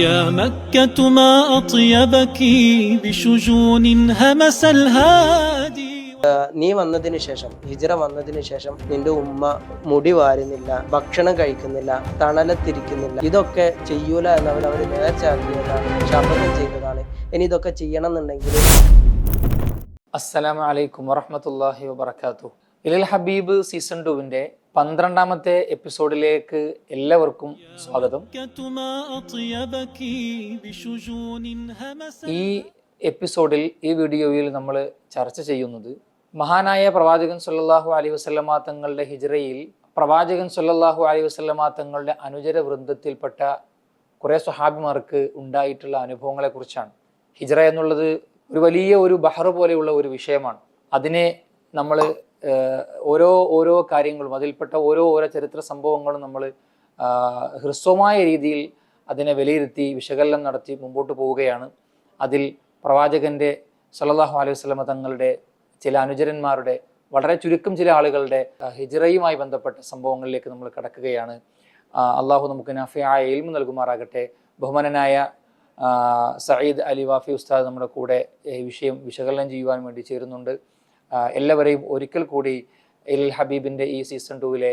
يا مكة ما أطيبك بشجون همس الهادي. നീ വന്നതിന് ശേഷം, ഹിജ്റ വന്നതിന് ശേഷം നിന്റെ ഉമ്മ മുടി വാരുന്നില്ല, ഭക്ഷണം കഴിക്കുന്നില്ല, തണലത്തിരിക്കുന്നില്ല. ഇതൊക്കെ ചെയ്യൂല എന്നവർ നേർച്ചയാക്കിയതാണ്, ശപഥം ചെയ്തതാണ്. ഇനി ഇതൊക്കെ ചെയ്യണം എന്നുണ്ടെങ്കിൽ. അസ്സലാമു അലൈക്കും വറഹ്മത്തുള്ളാഹി വബറകാതുഹു. ഇലൽ ഹബീബ് സീസൺ 2-ന്റെ 12ാമത്തെ എപ്പിസോഡിലേക്ക് എല്ലാവർക്കും സ്വാഗതം. ഈ എപ്പിസോഡിൽ, ഈ വീഡിയോയിൽ നമ്മൾ ചർച്ച ചെയ്യുന്നത് മഹാനായ പ്രവാചകൻ സല്ലല്ലാഹു അലൈഹി വസല്ലമ തങ്ങളുടെ ഹിജ്റയിൽ പ്രവാചകൻ സല്ലല്ലാഹു അലൈഹി വസല്ലമ തങ്ങളുടെ അനുചര വൃന്ദത്തിൽപ്പെട്ട കുറേ സ്വഹാബിമാർക്ക് ഉണ്ടായിട്ടുള്ള അനുഭവങ്ങളെ കുറിച്ചാണ്. ഹിജ്റ എന്നുള്ളത് ഒരു വലിയ ഒരു ബഹർ പോലെയുള്ള ഒരു വിഷയമാണ്. അതിനെ നമ്മൾ ഓരോ കാര്യങ്ങളും, അതിൽപ്പെട്ട ഓരോ ചരിത്ര സംഭവങ്ങളും നമ്മൾ ഹ്രസ്വമായ രീതിയിൽ അതിനെ വിലയിരുത്തി വിശകലനം നടത്തി മുമ്പോട്ട് പോവുകയാണ്. അതിൽ പ്രവാചകന്റെ സല്ലല്ലാഹു അലൈഹി വസല്ലമ തങ്ങളുടെ ചില അനുചരന്മാരുടെ, വളരെ ചുരുക്കം ചില ആളുകളുടെ ഹിജ്റയുമായി ബന്ധപ്പെട്ട സംഭവങ്ങളിലേക്ക് നമ്മൾ കടക്കുകയാണ്. അള്ളാഹു നമുക്ക് നാഫിയായ ഇൽമു നൽകുമാറാകട്ടെ. ബഹുമാനനായ സഈദ് അലി വാഫി ഉസ്താദ് നമ്മുടെ കൂടെ ഈ വിഷയം വിശകലനം ചെയ്യുവാൻ വേണ്ടി ചേരുന്നുണ്ട്. എല്ലാവരെയും ഒരിക്കൽ കൂടി ഇലൽ ഹബീബിൻ്റെ ഈ സീസൺ 2-ലെ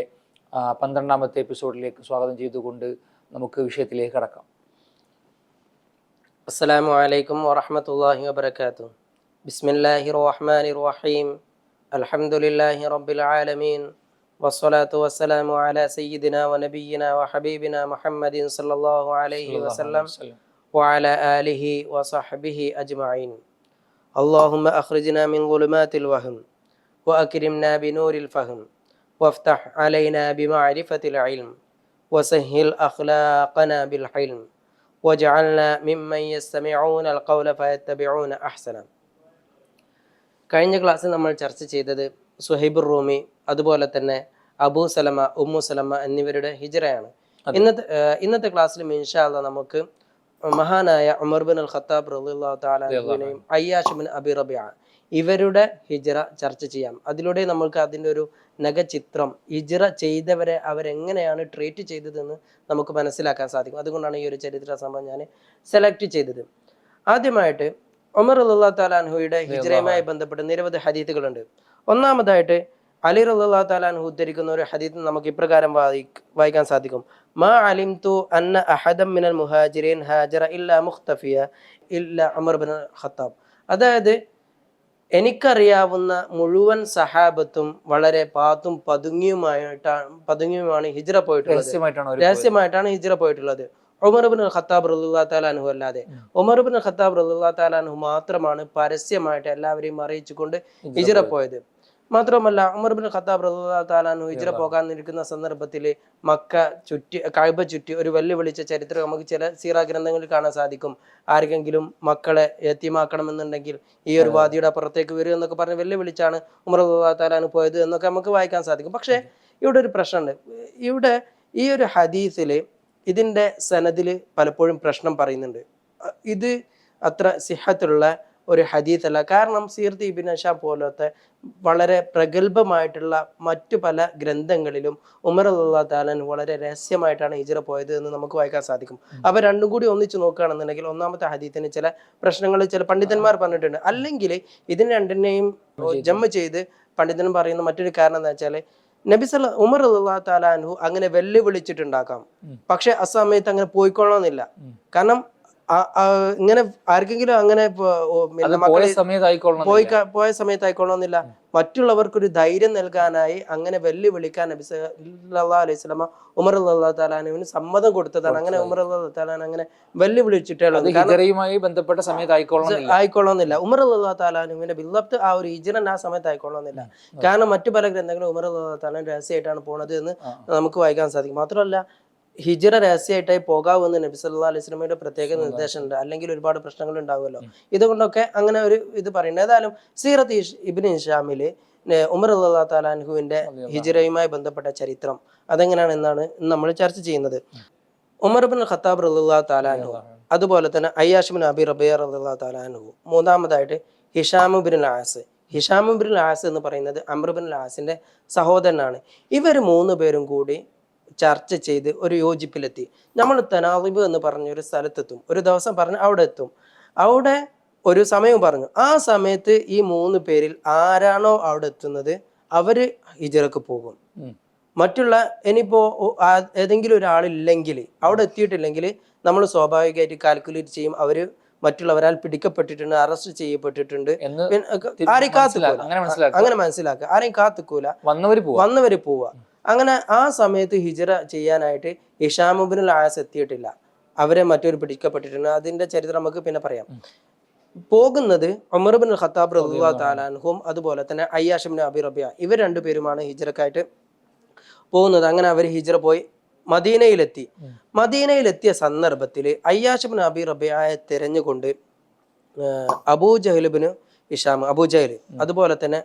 12ാമത്തെ എപ്പിസോഡിലേക്ക് സ്വാഗതം ചെയ്തുകൊണ്ട് നമുക്ക് വിഷയത്തിലേക്ക് കടക്കാം. അസ്സലാമു അലൈക്കും വറഹ്മത്തുള്ളാഹി വബറകാതുഹു. ബിസ്മില്ലാഹിർ റഹ്മാനിർ റഹീം. അൽഹംദുലില്ലാഹി റബ്ബിൽ ആലമീൻ. വസ്സലാത്തു വസ്സലാമു അലാ സയ്യിദിനാ വനബിയ്യിനാ വഹബീബിനാ മുഹമ്മദിൻ സല്ലല്ലാഹു അലൈഹി വസല്ലം വഅലാ ആലിഹി വസഹ്ബിഹി അജ്മഈൻ. اللهم أخرجنا من ظلمات الوهم وأكرمنا بنور الفهم وافتح علينا بمعرفة العلم وسهل أخلاقنا بالحلم واجعلنا ممن يستمعون القول فيتبعون أحسنه. കഴിഞ്ഞ ക്ലാസ്സിൽ നമ്മൾ ചർച്ച ചെയ്തത് സുഹൈബുർ റൂമി, അതുപോലെ തന്നെ അബൂ സലമ, ഉമ്മു സലമ എന്നിവരുടെ ഹിജ്റയാണ്. ഇന്നത്തെ ക്ലാസ്സിൽ ഇൻഷാ അല്ലാഹ് നമുക്ക് മഹാനായ ഉമർ ബിൻ അൽ ഖത്താബ് റളിയല്ലാഹു തആല അൻഹുവിനെയും അയ്യാഷ് ബിൻ അബി റബിഅ ഇവരുടെ ഹിജ്റ ചർച്ച ചെയ്യാം. അതിലൂടെ നമുക്ക് അതിൻ്റെ ഒരു നഖചിത്രം, ഹിജ്റ ചെയ്തവരെ അവരെങ്ങനെയാണ് ട്രീറ്റ് ചെയ്തതെന്ന് നമുക്ക് മനസ്സിലാക്കാൻ സാധിക്കും. അതുകൊണ്ടാണ് ഈ ഒരു ചരിത്ര സംഭവം ഞാൻ സെലക്ട് ചെയ്തത്. ആദ്യമായിട്ട് ഉമർ റളിയല്ലാഹു തആല അൻഹുയുടെ ഹിജ്റയുമായി ബന്ധപ്പെട്ട് നിരവധി ഹദീത്തുകളുണ്ട്. ഒന്നാമതായിട്ട് അലി റളിയല്ലാഹു തആല അൻഹു ഉദ്ധരിക്കുന്ന ഒരു ഹദീത്ത് നമുക്ക് ഇപ്രകാരം വായിക്കാൻ സാധിക്കും. മാ അലിംതു അന്ന അഹദൻ മിനൽ മുഹാജിരീൻ ഹാജറ ഇല്ലാ മുഖ്തഫിയ ഇല്ലാ ഉമർ ബിൻ ഖത്താബ്. അതായത് എനിക്കറിയാവുന്ന മുഴുവൻ സഹാബത്തും വളരെ പാത്തും പതുങ്ങിയുമാണ് ഹിജ്റ പോയിട്ടുള്ളത്, രഹസ്യമായിട്ടാണ് ഹിജ്റ പോയിട്ടുള്ളത്. ഉമർ ബിൻ ഖത്താബ് റളിയല്ലാഹു തആല അൻഹു അല്ലാതെ. ഉമർ ബിൻ ഖത്താബ് റളിയല്ലാഹു തആല അൻഹു മാത്രമാണ് പരസ്യമായിട്ട് എല്ലാവരെയും അറിയിച്ചുകൊണ്ട് ഹിജ്റ പോയത്. മാത്രമല്ല, ഉമർ ബിൻ ഖത്താബ് റളിയല്ലാഹു തആല അൻഹു ഹിജ്റ പോകാൻ നിൽക്കുന്ന സന്ദർഭത്തിൽ മക്ക ചുറ്റി, കഅബ ചുറ്റി ഒരു വെല്ലുവിളിച്ച ചരിത്രം നമുക്ക് ചില സീറ ഗ്രന്ഥങ്ങളിൽ കാണാൻ സാധിക്കും. ആർക്കെങ്കിലും മക്കളെ യതീമാക്കണമെന്നുണ്ടെങ്കിൽ ഈ ഒരു വാദിയുടെ അപ്പുറത്തേക്ക് വരും എന്നൊക്കെ പറഞ്ഞ് വെല്ലുവിളിച്ചാണ് ഉമർ റളിയല്ലാഹു തആല അൻഹു പോയത് എന്നൊക്കെ നമുക്ക് വായിക്കാൻ സാധിക്കും. പക്ഷേ ഇവിടെ ഒരു പ്രശ്നമുണ്ട്. ഇവിടെ ഈ ഒരു ഹദീസിൽ ഇതിൻ്റെ സനദിൽ പലപ്പോഴും പ്രശ്നം പറയുന്നുണ്ട്. ഇത് അത്ര സിഹത്തുള്ള ഒരു ഹദീസല്ല. കാരണം സീറത്ത് ഇബ്നു ഹിശാം പോലത്തെ വളരെ പ്രഗത്ഭമായിട്ടുള്ള മറ്റു പല ഗ്രന്ഥങ്ങളിലും ഉമർ റളിയല്ലാഹു തആല വളരെ രഹസ്യമായിട്ടാണ് ഹിജ്റ പോയത് എന്ന് നമുക്ക് വായിക്കാൻ സാധിക്കും. അവ രണ്ടും കൂടി ഒന്നിച്ച് നോക്കുകയാണെന്നുണ്ടെങ്കിൽ ഒന്നാമത്തെ ഹദീസിന് ചില പ്രശ്നങ്ങൾ ചില പണ്ഡിതന്മാർ പറഞ്ഞിട്ടുണ്ട്. അല്ലെങ്കിൽ ഇതിന് രണ്ടിനെയും ജമ്മ ചെയ്ത് പണ്ഡിതൻ പറയുന്ന മറ്റൊരു കാരണം എന്താ വെച്ചാൽ, ഉമർ റളിയല്ലാഹു തആല അൻഹു അങ്ങനെ വെല്ലുവിളിച്ചിട്ടുണ്ടാക്കാം, പക്ഷെ ആ സമയത്ത് അങ്ങനെ പോയിക്കൊള്ളണമെന്നില്ല. കാരണം ഇങ്ങനെ ആർക്കെങ്കിലും അങ്ങനെ പോയ സമയത്തായിക്കൊള്ളണമെന്നില്ല. മറ്റുള്ളവർക്കൊരു ധൈര്യം നൽകാനായി അങ്ങനെ വെല്ലുവിളിക്കാൻ നബി സല്ലല്ലാഹു അലൈഹി വസല്ലമ ഉമർ റളിയല്ലാഹു തആല അൻഹുവിന് സമ്മതം കൊടുത്തതാണ്. അങ്ങനെ ഉമർ റളിയല്ലാഹു തആല അങ്ങനെ വെല്ലുവിളിച്ചിട്ടുള്ളത് ബന്ധപ്പെട്ട സമയത്ത് ആയിക്കൊള്ളണമെന്നില്ല. ഉമർ റളിയല്ലാഹു തആല അൻഹുവിന്റെ ബില്ലത്ത് ആ ഒരു ഹിജ്റ ആ സമയത്ത് ആയിക്കൊള്ളണമെന്നില്ല. കാരണം മറ്റു പല ഗ്രന്ഥങ്ങളും ഉമർ റളിയല്ലാഹു തആല രഹസ്യമായിട്ടാണ് പോണത് എന്ന് നമുക്ക് വായിക്കാൻ സാധിക്കും. മാത്രമല്ല, ഹിജ്റ രഹസ്യമായിട്ടായി പോകാമെന്ന് നബി സല്ലല്ലാഹു അലൈഹി വസല്ലമയുടെ പ്രത്യേക നിർദ്ദേശമുണ്ട്. അല്ലെങ്കിൽ ഒരുപാട് പ്രശ്നങ്ങൾ ഉണ്ടാവുമല്ലോ. ഇതുകൊണ്ടൊക്കെ അങ്ങനെ ഒരു ഇത് പറയുന്നത്. ഏതായാലും സീറത്ത് ഇബ്നു ഹിശാമില് ഉമർ റളിയല്ലാഹു തആല അൻഹുവിന്റെ ഹിജ്റയുമായി ബന്ധപ്പെട്ട ചരിത്രം അതെങ്ങനെയാണെന്നാണ് നമ്മൾ ചർച്ച ചെയ്യുന്നത്. ഉമർ ബിൻ ഖത്താബ് റളിയല്ലാഹു തആല അൻഹു, അതുപോലെ തന്നെ അയ്യാഷ് ബിൻ അബി റബിയ റളിയല്ലാഹു തആല അൻഹു, മൂന്നാമതായിട്ട് Hisham bin as. Hisham bin as എന്ന് പറയുന്നത് അംർ ബിൻ ആസിന്റെ സഹോദരനാണ്. ഇവർ മൂന്ന് പേരും കൂടി ചർച്ച ചെയ്ത് ഒരു യോജിപ്പിലെത്തി. നമ്മൾ തനാളിബ് എന്ന് പറഞ്ഞ ഒരു സ്ഥലത്തെത്തും. ഒരു ദിവസം പറഞ്ഞ് അവിടെ എത്തും. അവിടെ ഒരു സമയം പറഞ്ഞു. ആ സമയത്ത് ഈ 3 പേരിൽ ആരാണോ അവിടെ എത്തുന്നത് അവര് ഹിജ്റക്ക് പോകും. മറ്റുള്ള ഇനിയിപ്പോ ഏതെങ്കിലും ഒരാളില്ലെങ്കിൽ അവിടെ എത്തിയിട്ടില്ലെങ്കിൽ നമ്മൾ സ്വാഭാവികമായിട്ട് കാൽക്കുലേറ്റ് ചെയ്യും അവര് മറ്റുള്ളവരാൽ പിടിക്കപ്പെട്ടിട്ടുണ്ട്, അറസ്റ്റ് ചെയ്യപ്പെട്ടിട്ടുണ്ട്, ആരെയും കാത്തുക്കൂല. അങ്ങനെ മനസ്സിലാക്കുക. ആരെയും കാത്തുക്കൂല, വന്നവര് പോവുക. അങ്ങനെ ആ സമയത്ത് ഹിജ്റ ചെയ്യാനായിട്ട് ഹിഷാം ഇബ്നുൽ ആസ് എത്തിയിട്ടില്ല. അവരെ മറ്റൊരു പിടിക്കപ്പെട്ടിട്ടുണ്ട്. അതിന്റെ ചരിത്രം നമുക്ക് പിന്നെ പറയാം. പോകുന്നത് ഉമർ ഇബ്നുൽ ഖത്താബ് റളിയല്ലാഹു തആല അൻഹും അതുപോലെ തന്നെ അയ്യാഷ് ഇബ്നു അബി റബിയ ഇവർ രണ്ടുപേരുമാണ് ഹിജ്റക്കായിട്ട് പോകുന്നത്. അങ്ങനെ അവർ ഹിജ്റ പോയി മദീനയിലെത്തി. മദീനയിലെത്തിയ സന്ദർഭത്തിൽ അയ്യാഷ് ഇബ്നു അബി റബിയയെ തിരഞ്ഞുകൊണ്ട് അബൂജഹൽ ഇബ്നു ഹിഷാം, അബൂജഹൽ അതുപോലെ തന്നെ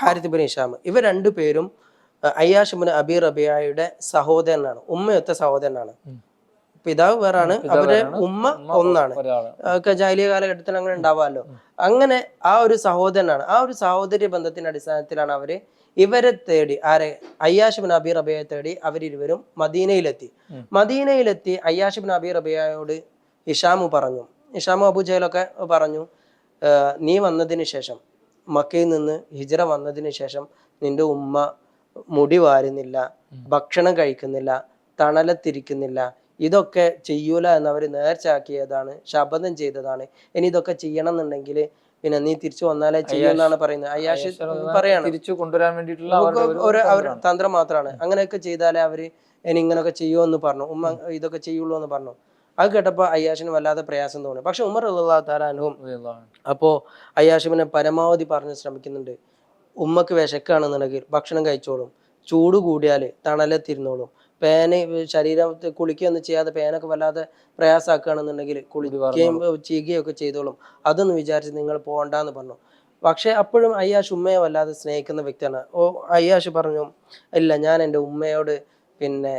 ഹാരിത്ത് ഇബ്നു ഹിഷാം ഇവർ രണ്ടുപേരും അയ്യാഷ് ഇബ്നു അബി റബിയയുടെ സഹോദരനാണ്, ഉമ്മയൊത്ത സഹോദരനാണ്. പിതാവ് വേറാണ്, അവരുടെ ഉമ്മ ഒന്നാണ്. ജാഹിലിയ കാലഘട്ടത്തിൽ അങ്ങനെ ഉണ്ടാവാമല്ലോ. അങ്ങനെ ആ ഒരു സഹോദരനാണ്. ആ ഒരു സഹോദര്യ ബന്ധത്തിന്റെ അടിസ്ഥാനത്തിലാണ് അവര് ഇവരെ തേടി, ആരെ അയ്യാഷ് ഇബ്നു അബി റബിയയെ തേടി അവരിരുവരും മദീനയിലെത്തി. മദീനയിലെത്തി അയ്യാഷ് ഇബ്നു അബി റബിയയോട് ഹിഷാമു പറഞ്ഞു, ഹിഷാമു അബൂജഹലൊക്കെ പറഞ്ഞു, നീ വന്നതിന് ശേഷം, മക്കയിൽ നിന്ന് ഹിജ്റ വന്നതിന് ശേഷം നിന്റെ ഉമ്മ മുടി വാരുന്നില്ല, ഭക്ഷണം കഴിക്കുന്നില്ല, തണലത്തിരിക്കുന്നില്ല, ഇതൊക്കെ ചെയ്യൂല എന്നവർ നേർച്ചയാക്കിയതാണ്, ശപഥം ചെയ്തതാണ്. ഇനി ഇതൊക്കെ ചെയ്യണം എന്നുണ്ടെങ്കിൽ പിന്നെ നീ തിരിച്ചു വന്നാലേ ചെയ്യുമെന്നാണ് പറയുന്നത്. അയ്യാഷ് പറയാണ് തിരിച്ചു കൊണ്ടുവരാൻ വേണ്ടിയിട്ടുള്ള അവർ തന്ത്രം മാത്രമാണ്. അങ്ങനെയൊക്കെ ചെയ്താലേ അവര് ഇനി ഇങ്ങനെയൊക്കെ ചെയ്യുമെന്ന് പറഞ്ഞു. ഉമ്മ ഇതൊക്കെ ചെയ്യുള്ളൂ എന്ന് പറഞ്ഞു. അത് കേട്ടപ്പോ അയ്യാഷിന് വല്ലാതെ പ്രയാസം തോന്നി. പക്ഷെ ഉമർ റളിയല്ലാഹു തആല അൻഹു അപ്പോ അയ്യാഷിനെ പരമാവധി പറഞ്ഞ് ശ്രമിക്കുന്നുണ്ട്. ഉമ്മക്ക് വിശക്കാണെന്നുണ്ടെങ്കിൽ ഭക്ഷണം കഴിച്ചോളും, ചൂട് കൂടിയാല് തണലത്തിരുന്നോളും, പേന് ശരീരത്തിൽ കുളിക്കുകയൊന്നും ചെയ്യാതെ പേനൊക്കെ വല്ലാതെ പ്രയാസമാക്കുകയാണെന്നുണ്ടെങ്കിൽ കുളിക്കുകയും ചീകുകയൊക്കെ ചെയ്തോളും, അതൊന്നും വിചാരിച്ച് നിങ്ങൾ പോകണ്ടെന്ന് പറഞ്ഞു. പക്ഷെ അപ്പോഴും അയ്യാഷ് ഉമ്മയെ വല്ലാതെ സ്നേഹിക്കുന്ന വ്യക്തിയാണ്. അയ്യാഷ് പറഞ്ഞു, ഇല്ല, ഞാൻ എൻ്റെ ഉമ്മയോട് പിന്നെ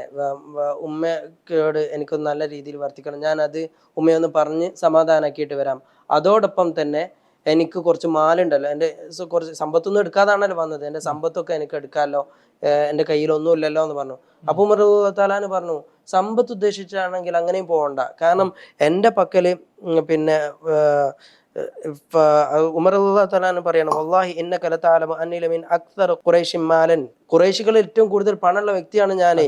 ഉമ്മയോട് എനിക്കൊന്ന് നല്ല രീതിയിൽ വർത്തിക്കണം, ഞാനത് ഉമ്മയൊന്ന് പറഞ്ഞ് സമാധാനാക്കിയിട്ട് വരാം. അതോടൊപ്പം തന്നെ എനിക്ക് കുറച്ച് മാലുണ്ടല്ലോ, എൻ്റെ കുറച്ച് സമ്പത്തൊന്നും എടുക്കാതാണല്ലോ വന്നത്, എൻ്റെ സമ്പത്തൊക്കെ എനിക്ക് എടുക്കാമല്ലോ, എൻ്റെ കയ്യിലൊന്നും ഇല്ലല്ലോ എന്ന് പറഞ്ഞു. അപ്പൊ ഉമർ റളിയല്ലാഹു തആല പറഞ്ഞു, സമ്പത്ത് ഉദ്ദേശിച്ചാണെങ്കിൽ അങ്ങനെയും പോകണ്ട. കാരണം എൻ്റെ പക്കല് പിന്നെ ഉമർ റളിയല്ലാഹു തആല പറയണം, വല്ലാഹി ഇന്നക ലതഅലമു അന്നി ലമിൻ അക്സർ ഖുറൈശി മാലൻ, ഖുറൈശികളിൽ ഏറ്റവും കൂടുതൽ പണമുള്ള വ്യക്തിയാണ് ഞാൻ.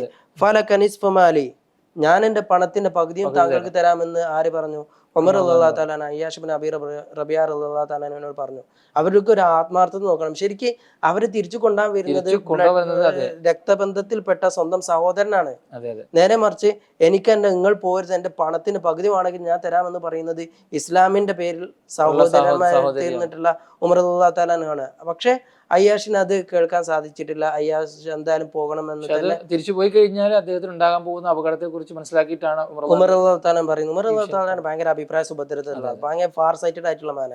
ഫലക നിസ്ഫു മാലി, ഞാൻ എൻ്റെ പണത്തിന്റെ പകുതിയും താങ്കൾക്ക് തരാമെന്ന് ആര് പറഞ്ഞു? ഉമർ റളിയല്ലാഹു തആല അയ്യാഷ് ഇബ്നു അബി റബിയ റളിയല്ലാഹു തആലയോട് പറഞ്ഞു. അവർക്ക് ഒരു ആത്മാർത്ഥത നോക്കണം. ശരിക്കും അവര് തിരിച്ചു കൊണ്ടുപോകാൻ വരുന്നത് രക്തബന്ധത്തിൽപ്പെട്ട സ്വന്തം സഹോദരനാണ്. നേരെ മറിച്ച് എനിക്ക് നിങ്ങൾ പോരുത്, എന്റെ പണത്തിന് പകുതി വേണമെങ്കിൽ ഞാൻ തരാമെന്ന് പറയുന്നത് ഇസ്ലാമിന്റെ പേരിൽ സഹോദരന്മാരെ തീർന്നിട്ടുള്ള ഉമർ റളിയല്ലാഹു തആല ആണ്. പക്ഷെ അയ്യാഷിന് അത് കേൾക്കാൻ സാധിച്ചിട്ടില്ല. അയ്യാഷ് എന്തായാലും പോകണമെന്ന് തന്നെ തിരിച്ചു പോയി കഴിഞ്ഞാൽ അദ്ദേഹത്തിന് ഉണ്ടാകാൻ പോകുന്ന അപകടത്തെ കുറിച്ച് മനസ്സിലാക്കിയിട്ടാണ് ഉമർ റളിയല്ലാഹു തആല പറയുന്നത്. ഉമർ റളിയല്ലാഹു തആല ഭയങ്കര അഭിപ്രായ സുഭദ്രത, ഭയങ്കര ഫാർ സൈറ്റഡ് ആയിട്ടുള്ള മാന,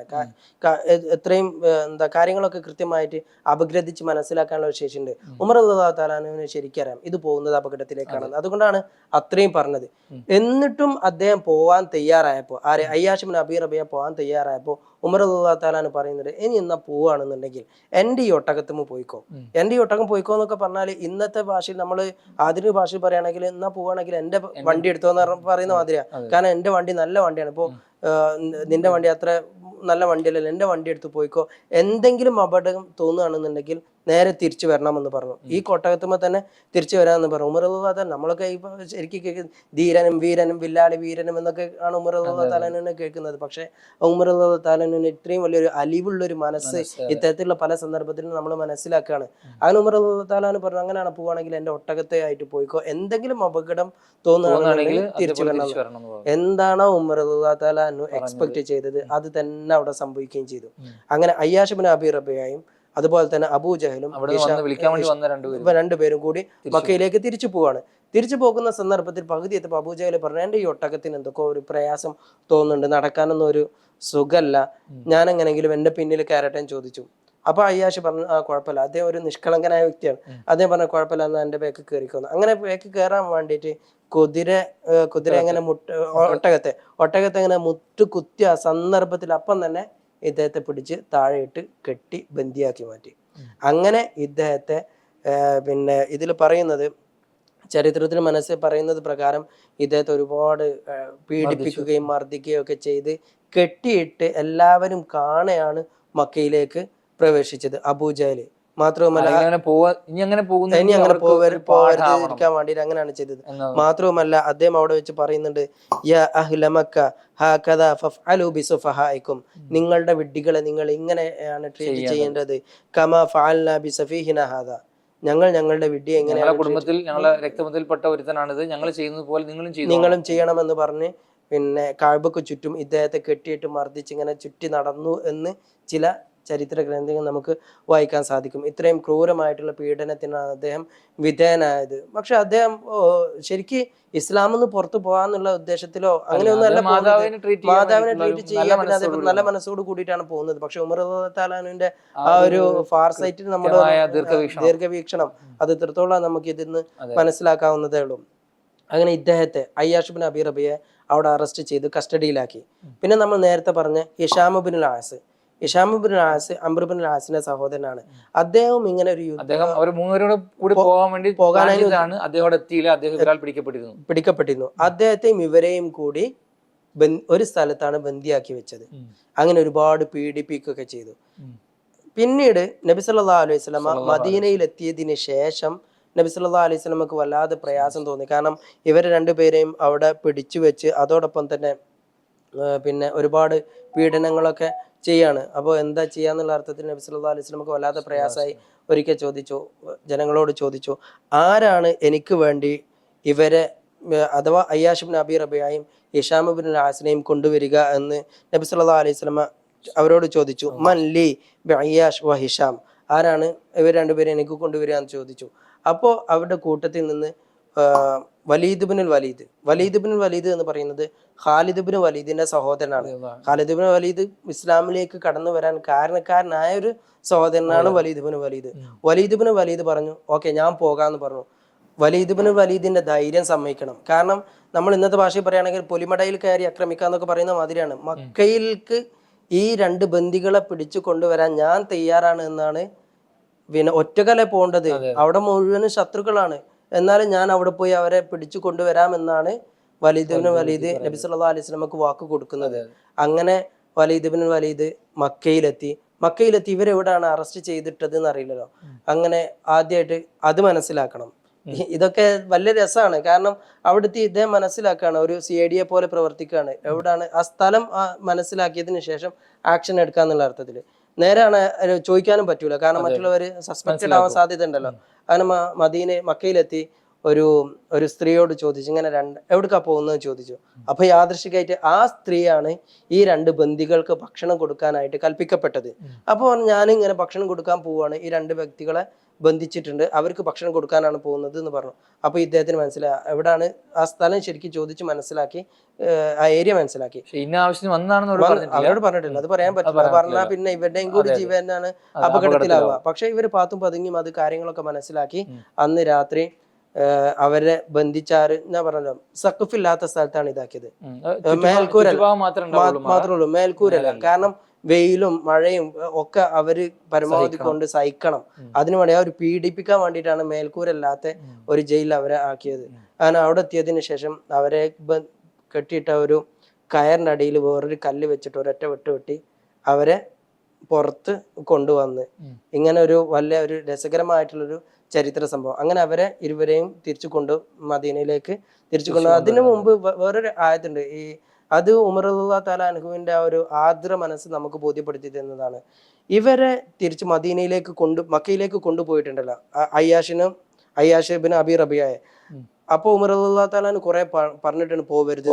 എത്രയും കാര്യങ്ങളൊക്കെ കൃത്യമായിട്ട് അപഗ്രഥിച്ച് മനസ്സിലാക്കാനുള്ള ഒരു ശേഷിയുണ്ട്. ഉമർ റളിയല്ലാഹു തആലയെ ശരിക്കറിയാം ഇത് പോകുന്നത് അപകടത്തിലേക്കാണ്. അതുകൊണ്ടാണ് അത്രയും പറഞ്ഞത്. എന്നിട്ടും അദ്ദേഹം പോവാൻ തയ്യാറായപ്പോ, അയ്യാഷ് ഇബ്നു അബി റബിയ പോവാൻ തയ്യാറായപ്പോ ഉമർ റളിയല്ലാഹു തആല പറയുന്നത്, ഇനി എന്നാ പോവാണെന്നുണ്ടെങ്കിൽ എൻ്റെ ഈ ഒട്ടകത്തുമ്പോ പോയിക്കോ, എൻ്റെ ഈ ഒട്ടകം പോയിക്കോ എന്നൊക്കെ പറഞ്ഞാല് ഇന്നത്തെ ഭാഷയിൽ നമ്മള് ആധുനിക ഭാഷയിൽ പറയുകയാണെങ്കിൽ എന്നാ പോവാണെങ്കിൽ എന്റെ വണ്ടി എടുത്തോ എന്ന് പറയുന്ന മാതിരിയാ. കാരണം എന്റെ വണ്ടി നല്ല വണ്ടിയാണ്. ഇപ്പോ നിന്റെ വണ്ടി അത്ര നല്ല വണ്ടിയല്ലല്ലോ, എൻ്റെ വണ്ടി എടുത്ത് പോയിക്കോ, എന്തെങ്കിലും അപകടം തോന്നുകയാണെന്നുണ്ടെങ്കിൽ നേരെ തിരിച്ചു വരണമെന്ന് പറഞ്ഞു. ഈ കൊട്ടകത്തുമ്പോ തന്നെ തിരിച്ചു വരാമെന്ന് പറഞ്ഞു. ഉമർ റളിയല്ലാഹു തആല നമ്മളൊക്കെ ഇപ്പൊ ശരിക്കും ധീരനും വീരനും വില്ലാളി വീരനും എന്നൊക്കെ ആണ് ഉമർ റളിയല്ലാഹു തആലനെ കേൾക്കുന്നത്. പക്ഷെ ഉമർ റളിയല്ലാഹു തആലന് ഇത്രയും വലിയൊരു അലിവുള്ള ഒരു മനസ്സ് ഇത്തരത്തിലുള്ള പല സന്ദർഭത്തിലും നമ്മൾ മനസ്സിലാക്കുകയാണ്. അങ്ങനെ ഉമർ റളിയല്ലാഹു തആല പറഞ്ഞു, അങ്ങനെയാണ് പോവുകയാണെങ്കിൽ എൻ്റെ ഒട്ടകത്തെ ആയിട്ട് പോയിക്കോ, എന്തെങ്കിലും അപകടം തോന്നുകയാണെങ്കിൽ തിരിച്ചു വരണം. എന്താണോ ഉമർ റളിയല്ലാഹു തആല എക്സ്പെക്ട് ചെയ്തത് അത് തന്നെ അവിടെ സംഭവിക്കുകയും ചെയ്തു. അങ്ങനെ അയ്യാഷ് ഇബ്നു അബി റബിയയും അതുപോലെ തന്നെ അബൂജഹലും രണ്ടുപേരും കൂടി മക്കയിലേക്ക് തിരിച്ചു പോവാണ്. തിരിച്ചു പോകുന്ന സന്ദർഭത്തിൽ പകുതി എത്തിയപ്പോൾ അബൂജഹൽ പറഞ്ഞു, എൻ്റെ ഈ ഒട്ടകത്തിന് എന്തൊക്കെ ഒരു പ്രയാസം തോന്നുന്നുണ്ട്, നടക്കാനൊന്നും ഒരു സുഖമല്ല, ഞാൻ എങ്ങനെങ്കിലും എൻ്റെ പിന്നിൽ കയറട്ടെ ചോദിച്ചു. അപ്പൊ അയ്യാഷ് പറഞ്ഞു, കുഴപ്പമില്ല, അദ്ദേഹം ഒരു നിഷ്കളങ്കനായ വ്യക്തിയാണ്. അദ്ദേഹം പറഞ്ഞു, കുഴപ്പമില്ല, എന്നാ എൻ്റെ ബേക്ക് കയറിക്കൊന്നു. അങ്ങനെ ബേക്ക് കയറാൻ വേണ്ടിയിട്ട് കുതിര എങ്ങനെ ഒട്ടകത്തെ എങ്ങനെ മുട്ട് കുത്തിയ സന്ദർഭത്തിൽ അപ്പം തന്നെ ഇദ്ദേഹത്തെ പിടിച്ച് താഴെയിട്ട് കെട്ടി ബന്ദിയാക്കി മാറ്റി. അങ്ങനെ ഇദ്ദേഹത്തെ പിന്നെ ഇതിൽ പറയുന്നത് ചരിത്രത്തിൽ മനസ്സിൽ പറയുന്നത് പ്രകാരം ഇദ്ദേഹത്തെ ഒരുപാട് പീഡിപ്പിക്കുകയും മർദ്ദിക്കുകയും ഒക്കെ ചെയ്ത് കെട്ടിയിട്ട് എല്ലാവരും കാണെയാണ് മക്കയിലേക്ക് പ്രവേശിച്ചത് അബൂജഹല്. മാത്രവുമല്ല ഇനി അങ്ങനെ പോകാതിരിക്കാൻ വേണ്ടിയിട്ട് അങ്ങനെയാണ് ചെയ്തത്. മാത്രവുമല്ല അദ്ദേഹം അവിടെ വെച്ച് പറയുന്നുണ്ട്, യാ അഹ്ല മക്ക ഹകദാ ഫഫഅലു ബിസുഫഹാഇകും, നിങ്ങളുടെ വിഡ്ഢികളെ നിങ്ങൾ ഇങ്ങനെയാണ് ട്രീറ്റ് ചെയ്യേണ്ടത്. കമാ ഫഅൽനാ ബിസഫീഹിനാ ഹാദാ, ഞങ്ങളുടെ വിഡ്ഢിയെ എങ്ങനെ കുടുംബത്തിൽ ഞങ്ങളുടെ രക്തബന്ധത്തിൽപ്പെട്ട ഒരുത്തനാണിത്, ഞങ്ങൾ ചെയ്യുന്നത് പോലെ നിങ്ങളും ചെയ്യണമെന്ന് പറഞ്ഞ് പിന്നെ കഅബക്ക് ചുറ്റും ഇദ്ദേഹത്തെ കെട്ടിയിട്ട് മർദ്ദിച്ച് ഇങ്ങനെ ചുറ്റി നടന്നു എന്ന് ചില ചരിത്ര ഗ്രന്ഥങ്ങൾ നമുക്ക് വായിക്കാൻ സാധിക്കും. ഇത്രയും ക്രൂരമായിട്ടുള്ള പീഡനത്തിനാണ് അദ്ദേഹം വിധേയനായത്. പക്ഷെ അദ്ദേഹം ശരിക്ക് ഇസ്ലാമിൽ നിന്ന് പുറത്തു പോകാന്നുള്ള ഉദ്ദേശത്തിലോ അങ്ങനെയൊന്നും അല്ല, മാതാവിനെ ട്രീറ്റ് ചെയ്യാൻ പിന്നെ അതേപോലെ നല്ല മനസ്സോട് കൂടിയിട്ടാണ് പോകുന്നത്. പക്ഷെ ഉമർ റളിയല്ലാഹു തആല അൻഹുവിന്റെ ആ ഒരു ഫാർസൈറ്റിൽ നമ്മുടെ ദീർഘവീക്ഷണം അത് എത്രത്തോളം നമുക്ക് ഇതിന്ന് മനസ്സിലാക്കാവുന്നതേ ഉള്ളൂ. അങ്ങനെ ഇദ്ദേഹത്തെ അയ്യാഷ് ബിൻ അബി റബിയെ അവിടെ അറസ്റ്റ് ചെയ്ത് കസ്റ്റഡിയിലാക്കി. പിന്നെ നമ്മൾ നേരത്തെ പറഞ്ഞ ഹിഷാം ഇബ്നുൽ ആസ്, ഹിഷാം ഇബ്നുൽ ആസ് അംർ ഇബ്നുൽ ആസിന്റെ സഹോദരനാണ്. അദ്ദേഹം ഇങ്ങനെ ഒരു പിടിക്കപ്പെട്ടിരുന്നു. അദ്ദേഹത്തെയും ഇവരെയും കൂടി ഒരു സ്ഥലത്താണ് ബന്ദിയാക്കി വെച്ചത്. അങ്ങനെ ഒരുപാട് പീഡിപ്പിക്കുകയൊക്കെ ചെയ്തു. പിന്നീട് നബി സല്ലല്ലാഹു അലൈഹി വസല്ലമ മദീനയിൽ എത്തിയതിന് ശേഷം നബി സല്ലല്ലാഹു അലൈഹി വസല്ലമക്ക് വല്ലാതെ പ്രയാസം തോന്നി. കാരണം ഇവരെ രണ്ടുപേരെയും അവിടെ പിടിച്ചു വെച്ച് അതോടൊപ്പം തന്നെ പിന്നെ ഒരുപാട് പീഡനങ്ങളൊക്കെ ചെയ്യാണ്. അപ്പോൾ എന്താ ചെയ്യാന്നുള്ള അർത്ഥത്തിൽ നബി സല്ലല്ലാഹു അലൈഹി വസല്ലമക്ക് വല്ലാതെ പ്രയാസമായി. ഒരിക്കൽ ജനങ്ങളോട് ചോദിച്ചു, ആരാണ് എനിക്ക് വേണ്ടി ഇവരെ അഥവാ അയ്യാഷ് ഇബ്നു അബി റബിയയും ഹിഷാം ഇബ്നുൽ ആസിനെയും കൊണ്ടുവരിക എന്ന് നബി സല്ലല്ലാഹു അലൈഹി വസല്ലമ അവരോട് ചോദിച്ചു. മൻ ലി ബിഅയ്യാഷ് വ ഹിഷാം, ആരാണ് ഇവർ രണ്ടുപേരും എനിക്ക് കൊണ്ടുവരിക എന്ന് ചോദിച്ചു. അപ്പോൾ അവരുടെ കൂട്ടത്തിൽ നിന്ന് വലീദ് ഇബ്നുൽ വലീദ് എന്ന് പറയുന്നത് ഖാലിദ് ഇബ്നു വലീദിന്റെ സഹോദരനാണ്. ഖാലിദ് ഇബ്നു വലീദ് ഇസ്ലാമിലേക്ക് കടന്നു വരാൻ കാരണക്കാരനായ ഒരു സഹോദരനാണ് വലീദ് ഇബ്നു വലീദ് പറഞ്ഞു, ഓക്കെ ഞാൻ പോകാന്ന് പറഞ്ഞു. വലീദ് ഇബ്നു വലീദിന്റെ ധൈര്യം സമ്മതിക്കണം. കാരണം നമ്മൾ ഇന്നത്തെ ഭാഷയിൽ പറയുകയാണെങ്കിൽ പൊലിമടയിൽ കയറി ആക്രമിക്കാന്നൊക്കെ പറയുന്ന മാതിരിയാണ്. മക്കയിലേക്ക് ഈ രണ്ട് ബന്ദികളെ പിടിച്ചു കൊണ്ടുവരാൻ ഞാൻ തയ്യാറാണ് എന്നാണ്. പിന്നെ ഒറ്റക്കല്ലേ പോകേണ്ടത്, അവിടെ മുഴുവനും ശത്രുക്കളാണ്, എന്നാലും ഞാൻ അവിടെ പോയി അവരെ പിടിച്ചു കൊണ്ടുവരാമെന്നാണ് വലീദ് ഇബ്നു വലീദ് നബി സല്ലല്ലാഹു അലൈഹി വസല്ലമക്ക് വാക്ക് കൊടുക്കുന്നത്. അങ്ങനെ വലീദ് ഇബ്നു വലീദ് മക്കയിലെത്തി ഇവരെവിടാണ് അറസ്റ്റ് ചെയ്തിട്ടത് എന്ന് അറിയില്ലല്ലോ. അങ്ങനെ ആദ്യമായിട്ട് അത് മനസ്സിലാക്കണം. ഇതൊക്കെ വലിയ രസമാണ്. കാരണം അവിടുത്തെ ഇദ്ദേഹം മനസ്സിലാക്കുകയാണ്, ഒരു CID പോലെ പ്രവർത്തിക്കുകയാണ്. എവിടാണ് ആ സ്ഥലം മനസ്സിലാക്കിയതിന് ശേഷം ആക്ഷൻ എടുക്കാന്നുള്ള അർത്ഥത്തിൽ നേരാണ് ചോദിക്കാനും പറ്റൂല. കാരണം മറ്റുള്ളവർ സസ്പെക്റ്റഡ് ആവാൻ സാധ്യത ഉണ്ടല്ലോ. അങ്ങനെ മക്കയിലെത്തി ഒരു സ്ത്രീയോട് ചോദിച്ചു, ഇങ്ങനെ എവിടേക്കാ പോകുന്നത് ചോദിച്ചു. അപ്പൊ യാദൃശികമായിട്ട് ആ സ്ത്രീയാണ് ഈ രണ്ട് ബന്ദികൾക്ക് ഭക്ഷണം കൊടുക്കാനായിട്ട് കൽപ്പിക്കപ്പെട്ടത്. അപ്പോൾ ഞാനിങ്ങനെ ഭക്ഷണം കൊടുക്കാൻ പോവാണ്, ഈ രണ്ട് വ്യക്തികളെ ബന്ധിച്ചിട്ടുണ്ട്, അവർക്ക് ഭക്ഷണം കൊടുക്കാനാണ് പോകുന്നത് എന്ന് പറഞ്ഞു. അപ്പൊ ഇദ്ദേഹത്തിന് മനസ്സിലായി എവിടാണ് ആ സ്ഥലം ശരിക്കും ചോദിച്ച് മനസ്സിലാക്കി, ആ ഏരിയ മനസ്സിലാക്കി. അവരോട് പറഞ്ഞിട്ടില്ല, അത് പറയാൻ പറ്റില്ല. പറഞ്ഞാൽ പിന്നെ ഇവരുടെയും കൂടി ജീവനാണ് അപകടത്തിലാവുക. പക്ഷെ ഇവര് പാത്തും പതുങ്ങിയും അത് കാര്യങ്ങളൊക്കെ മനസ്സിലാക്കി അന്ന് രാത്രി അവരെ ബന്ധിച്ചാറ് എന്നാ പറഞ്ഞല്ലോ, സഖഫില്ലാത്ത സ്ഥലത്താണ് ഇതാക്കിയത്. മാത്രമേ മേൽക്കൂരല്ല. കാരണം വെയിലും മഴയും ഒക്കെ അവര് പരമാവധി കൊണ്ട് സഹിക്കണം. അതിനുവേണ്ടി അവർ പീഡിപ്പിക്കാൻ വേണ്ടിയിട്ടാണ് മേൽക്കൂരല്ലാത്ത ഒരു ജയിലിൽ അവരെ ആക്കിയത്. അങ്ങനെ അവിടെ എത്തിയതിനു ശേഷം അവരെ കെട്ടിയിട്ട ഒരു കയറിന്റെ അടിയിൽ വേറൊരു കല്ല് വെച്ചിട്ട് ഒരൊറ്റ വെട്ടി അവരെ പുറത്ത് കൊണ്ടുവന്ന് ഇങ്ങനെ ഒരു ഒരു രസകരമായിട്ടുള്ളൊരു ചരിത്ര സംഭവം. അങ്ങനെ അവരെ ഇരുവരെയും മദീനയിലേക്ക് തിരിച്ചു കൊണ്ടു. അതിനു മുമ്പ് വേറൊരു ആയത്തുണ്ട്. അത് ഉമർ റളിയല്ലാഹു തആല അൻഹുവിന്റെ ആ ഒരു ആർദ്ര മനസ്സ് നമുക്ക് ബോധ്യപ്പെടുത്തി തരുന്നതാണ്. ഇവരെ തിരിച്ച് മക്കയിലേക്ക് കൊണ്ടുപോയിട്ടുണ്ടല്ലോ അയ്യാഷ് ഇബ്നു അബി റബിയയെ. അപ്പൊ ഉമർ റളിയല്ലാഹു തആല കുറെ പറഞ്ഞിട്ടാണ് പോവരുത്,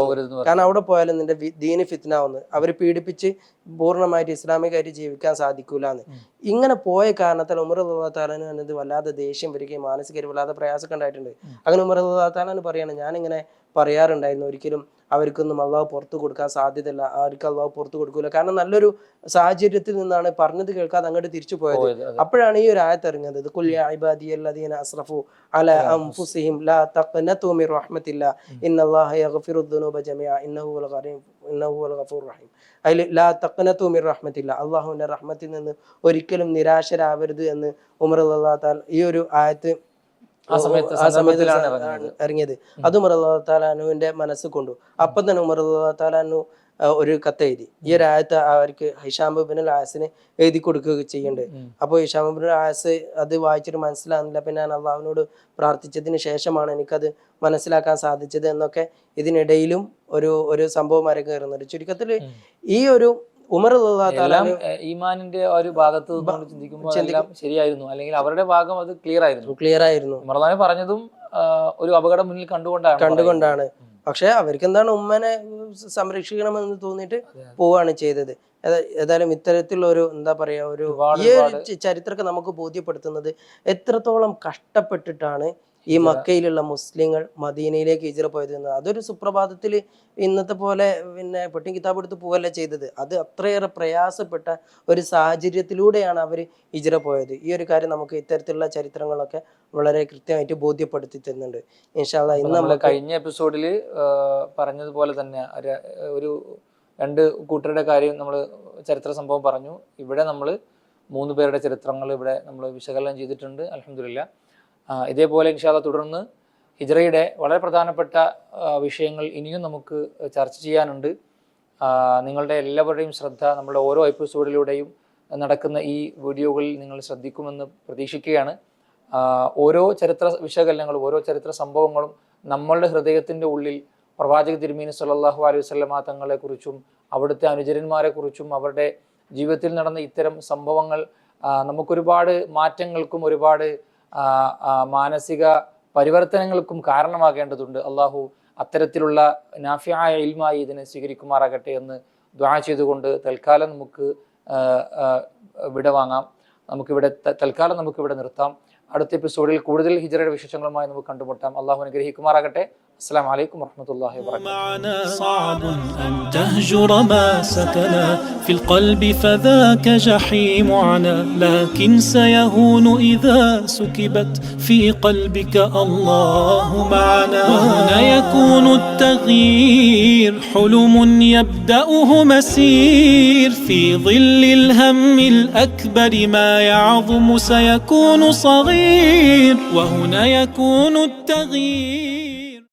കാരണം അവിടെ പോയാലും നിന്റെ ദീന് ഫിത്നാവുന്നു, അവര് പീഡിപ്പിച്ച് പൂർണ്ണമായിട്ട് ഇസ്ലാമികമായിട്ട് ജീവിക്കാൻ സാധിക്കൂലെന്ന്. ഇങ്ങനെ പോയ കാരണത്താൽ ഉമർ റളിയല്ലാഹു തആല എന്നത് വല്ലാതെ ദേഷ്യം വരികയും മാനസികമായിട്ട് വല്ലാതെ പ്രയാസമൊക്കെ ഉണ്ടായിട്ടുണ്ട്. അങ്ങനെ ഉമർ റളിയല്ലാഹു തആല പറയാണ്, ഞാനിങ്ങനെ പറയാറുണ്ടായിരുന്നു, ഒരിക്കലും അവർക്കൊന്നും അള്ളാഹു പുറത്തു കൊടുക്കാൻ സാധ്യതയില്ല, അവർക്ക് അള്ളാഹു പുറത്തു കൊടുക്കൂല. കാരണം നല്ലൊരു സാഹചര്യത്തിൽ നിന്നാണ് പറഞ്ഞത് കേൾക്കാതെ അങ്ങോട്ട് തിരിച്ചു പോയത്. അപ്പോഴാണ് ഈ ഒരു ആയത്ത് ഇറങ്ങുന്നത്, ഖുൽ യാ ഇബാദിയല്ലദീന അസ്റഫു അലാ അൻഫുസിഹിം ലാ തഖ്നതു മിർ റഹ്മത്തില്ലാ ഇന്നല്ലാഹ യഗ്ഫിറുദ്ദുനൂബ ജമീഅ ഇന്നഹു വൽ ഗഫൂർ റഹീം. അതിൽ ലാ തഖ്നതു മിർ റഹ്മത്തില്ലാ, അള്ളാഹുവിന്റെ റഹ്മത്തിൽ നിന്ന് ഒരിക്കലും നിരാശരാവരുത് എന്ന് ഉമർ റളിയല്ലാഹു തആല ഈ ഒരു ആയത്ത് സമയത്തിലാണ് ഇറങ്ങിയത്. അത് ഉമർ റളിയല്ലാഹു തആല അൻഹുവിന്റെ മനസ്സ് കൊണ്ടു. അപ്പം തന്നെ ഉമർ റളിയല്ലാഹു തആല അൻഹു ഒരു കത്തെഴുതി. ഈ ഒരു ആയത്ത് അവർക്ക് ഹിഷാം ഇബ്നുൽ ആസിന് എഴുതി കൊടുക്കുകയൊക്കെ ചെയ്യുന്നുണ്ട്. അപ്പോൾ ഹിഷാം ഇബ്നുൽ ആസ് അത് വായിച്ചിട്ട് മനസ്സിലാകുന്നില്ല. പിന്നെ ഞാൻ അള്ളാഹുവിനോട് പ്രാർത്ഥിച്ചതിന് ശേഷമാണ് എനിക്കത് മനസ്സിലാക്കാൻ സാധിച്ചത് എന്നൊക്കെ ഇതിനിടയിലും ഒരു സംഭവം അരങ്ങേറുന്നുണ്ട്. ചുരുക്കത്തിൽ ഈ ഒരു ഉമർ റളിയല്ലാഹു തആല ഈമാനിന്റെ ഒരു ഭാഗത്ത് ചിന്തിക്കുമ്പോൾ ശരിയായിരുന്നു, അല്ലെങ്കിൽ അവരുടെ ഭാഗം അത് ക്ലിയർ ആയിരുന്നു. ഉമർ പറഞ്ഞതും ഒരു അപകടം മുന്നിൽ കണ്ടുകൊണ്ടാണ്. പക്ഷെ അവർക്ക് എന്താണ് ഉമ്മനെ സംരക്ഷിക്കണമെന്ന് തോന്നിയിട്ട് പോവാണ് ചെയ്തത്. ഏതായാലും ഇത്തരത്തിലുള്ള ഒരു എന്താ പറയാ ഒരു ഈ ചരിത്രമൊക്കെ നമുക്ക് ബോധ്യപ്പെടുത്തുന്നത് എത്രത്തോളം കഷ്ടപ്പെട്ടിട്ടാണ് ഈ മക്കയിലുള്ള മുസ്ലിങ്ങൾ മദീനയിലേക്ക് ഹിജ്റ പോയത് എന്ന്. അതൊരു സുപ്രഭാതത്തിൽ ഇന്നത്തെ പോലെ പിന്നെ പെട്ടി കിതാബ് എടുത്ത് പോവല്ല ചെയ്തത്. അത് അത്രയേറെ പ്രയാസപ്പെട്ട ഒരു സാഹചര്യത്തിലൂടെയാണ് അവർ ഹിജ്റ പോയത്. ഈ ഒരു കാര്യം നമുക്ക് ഇത്തരത്തിലുള്ള ചരിത്രങ്ങളൊക്കെ വളരെ കൃത്യമായിട്ട് ബോധ്യപ്പെടുത്തി തരുന്നുണ്ട്. ഇൻഷാ അല്ലാഹ് ഇന്ന് നമ്മൾ കഴിഞ്ഞ എപ്പിസോഡിൽ പറഞ്ഞതുപോലെ തന്നെ ഒരു 2 കൂട്ടരുടെ കാര്യം നമ്മൾ ചരിത്ര സംഭവം പറഞ്ഞു. ഇവിടെ നമ്മൾ 3 പേരുടെ ചരിത്രങ്ങൾ ഇവിടെ നമ്മൾ വിശകലനം ചെയ്തിട്ടുണ്ട്. അൽഹംദുലില്ലാഹ്. ഇതേപോലെ ഇൻഷാ അല്ലാഹ് തുടർന്ന് ഹിജ്റയുടെ വളരെ പ്രധാനപ്പെട്ട വിഷയങ്ങൾ ഇനിയും നമുക്ക് ചർച്ച ചെയ്യാനുണ്ട്. നിങ്ങളുടെ എല്ലാവരുടെയും ശ്രദ്ധ നമ്മുടെ ഓരോ എപ്പിസോഡിലൂടെയും നടക്കുന്ന ഈ വീഡിയോകളിൽ നിങ്ങൾ ശ്രദ്ധിക്കുമെന്ന് പ്രതീക്ഷിക്കുകയാണ്. ഓരോ ചരിത്ര വിശകലനങ്ങളും ഓരോ ചരിത്ര സംഭവങ്ങളും നമ്മളുടെ ഹൃദയത്തിൻ്റെ ഉള്ളിൽ പ്രവാചക തിരുമേനി സ്വല്ലല്ലാഹു അലൈഹി വസല്ലമ തങ്ങളെക്കുറിച്ചും അവിടുത്തെ അനുചരന്മാരെക്കുറിച്ചും അവരുടെ ജീവിതത്തിൽ നടന്ന ഇത്തരം സംഭവങ്ങൾ നമുക്കൊരുപാട് മാറ്റങ്ങൾക്കും ഒരുപാട് മാനസിക പരിവർത്തനങ്ങൾക്കും കാരണമാകേണ്ടതുണ്ട്. അള്ളാഹു അത്തരത്തിലുള്ള നാഫിയായ ഇൽമായി ഇതിനെ സ്വീകരിക്കുമാറാകട്ടെ എന്ന് ദുആ ചെയ്തുകൊണ്ട് തൽക്കാലം നമുക്ക് വിടവാങ്ങാം. തൽക്കാലം നമുക്കിവിടെ നിർത്താം. അടുത്ത എപ്പിസോഡിൽ കൂടുതൽ ഹിജ്റയുടെ വിശേഷങ്ങളുമായി നമുക്ക് കണ്ടുമുട്ടാം. അള്ളാഹു അനുഗ്രഹിക്കുമാറാകട്ടെ. السلام عليكم ورحمة الله وبركاته. معنا صعب أن تهجر ما سكنا في القلب فذاك جحيم عنا، لكن سيهون إذا سكبت في قلبك الله معنا. وهنا يكون التغيير حلم يبدأه مسير في ظل الهم الأكبر ما يعظم سيكون صغير. وهنا يكون التغيير